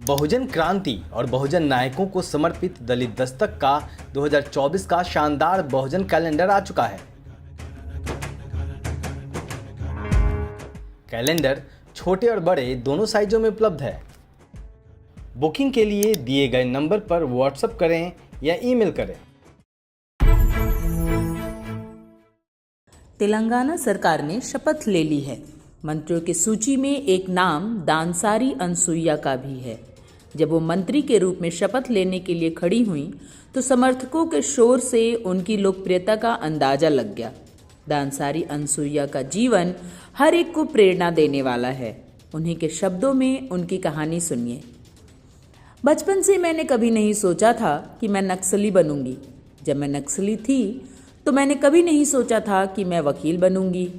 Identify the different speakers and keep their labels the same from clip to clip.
Speaker 1: बहुजन क्रांति और बहुजन नायकों को समर्पित दलित दस्तक का 2024 का शानदार बहुजन कैलेंडर आ चुका है। कैलेंडर छोटे और बड़े दोनों साइजों में उपलब्ध है। बुकिंग के लिए दिए गए नंबर पर व्हाट्सएप करें या ईमेल करें।
Speaker 2: तेलंगाना सरकार ने शपथ ले ली है। मंत्रियों की सूची में एक नाम दानसारी अनसुईया का भी है। जब वो मंत्री के रूप में शपथ लेने के लिए खड़ी हुई तो समर्थकों के शोर से उनकी लोकप्रियता का अंदाजा लग गया। दानसारी अनसुईया का जीवन हर एक को प्रेरणा देने वाला है। उन्हीं के शब्दों में उनकी कहानी सुनिए। बचपन से मैंने कभी नहीं सोचा था कि मैं नक्सली बनूंगी। जब मैं नक्सली थी तो मैंने कभी नहीं सोचा था कि मैं वकील बनूंगी।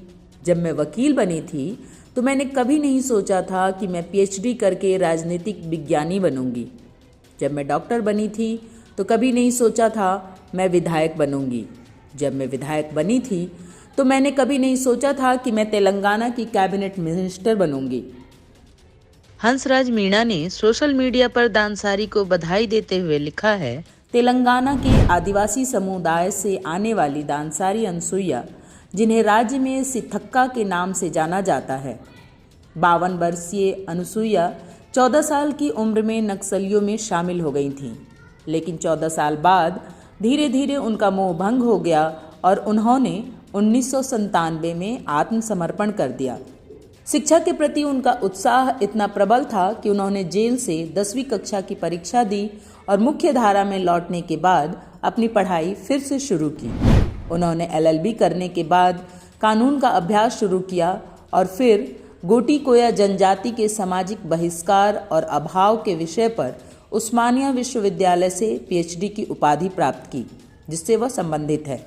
Speaker 2: जब मैं वकील बनी थी तो मैंने कभी नहीं सोचा था कि मैं पीएचडी करके राजनीतिक विज्ञानी बनूंगी। जब मैं डॉक्टर बनी थी तो कभी नहीं सोचा था मैं विधायक बनूंगी। जब मैं विधायक बनी थी तो मैंने कभी नहीं सोचा था कि मैं तेलंगाना की कैबिनेट मिनिस्टर बनूंगी।
Speaker 3: हंसराज मीणा ने सोशल मीडिया पर दानसारी को बधाई देते हुए लिखा है,
Speaker 2: तेलंगाना के आदिवासी समुदाय से आने वाली दानसारी अनसुईया, जिन्हें राज्य में सिथक्का के नाम से जाना जाता है। 52 वर्षीय अनसुईया 14 साल की उम्र में नक्सलियों में शामिल हो गई थीं, लेकिन 14 साल बाद धीरे धीरे उनका मोह भंग हो गया और उन्होंने 1997 में आत्मसमर्पण कर दिया। शिक्षा के प्रति उनका उत्साह इतना प्रबल था कि उन्होंने जेल से 10वीं कक्षा की परीक्षा दी और मुख्य धारा में लौटने के बाद अपनी पढ़ाई फिर से शुरू की। उन्होंने LLB करने के बाद कानून का अभ्यास शुरू किया और फिर गोटीकोया जनजाति के सामाजिक बहिष्कार और अभाव के विषय पर उस्मानिया विश्वविद्यालय से PhD की उपाधि प्राप्त की, जिससे वह संबंधित है।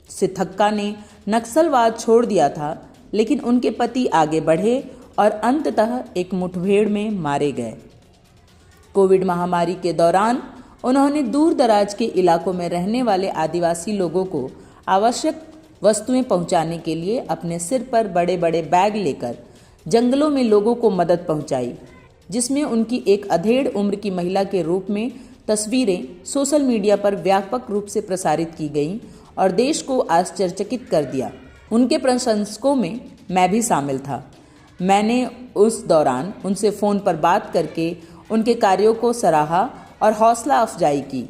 Speaker 2: सिथक्का ने नक्सलवाद छोड़ दिया था, लेकिन उनके पति आगे बढ़े और अंततः एक मुठभेड़ में मारे गए। कोविड महामारी के दौरान उन्होंने दूर दराज के इलाकों में रहने वाले आदिवासी लोगों को आवश्यक वस्तुएं पहुंचाने के लिए अपने सिर पर बड़े बड़े बैग लेकर जंगलों में लोगों को मदद पहुंचाई, जिसमें उनकी एक अधेड़ उम्र की महिला के रूप में तस्वीरें सोशल मीडिया पर व्यापक रूप से प्रसारित की गईं और देश को आश्चर्यचकित कर दिया। उनके प्रशंसकों में मैं भी शामिल था। मैंने उस दौरान उनसे फ़ोन पर बात करके उनके कार्यों को सराहा और हौसला अफजाई की।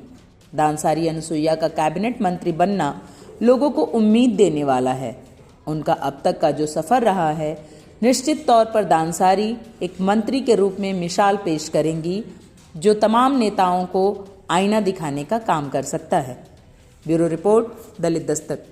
Speaker 2: दानसारी अनसुईया का कैबिनेट मंत्री बनना लोगों को उम्मीद देने वाला है। उनका अब तक का जो सफ़र रहा है, निश्चित तौर पर दानसारी एक मंत्री के रूप में मिसाल पेश करेंगी, जो तमाम नेताओं को आईना दिखाने का काम कर सकता है। ब्यूरो रिपोर्ट, दलित दस्तक।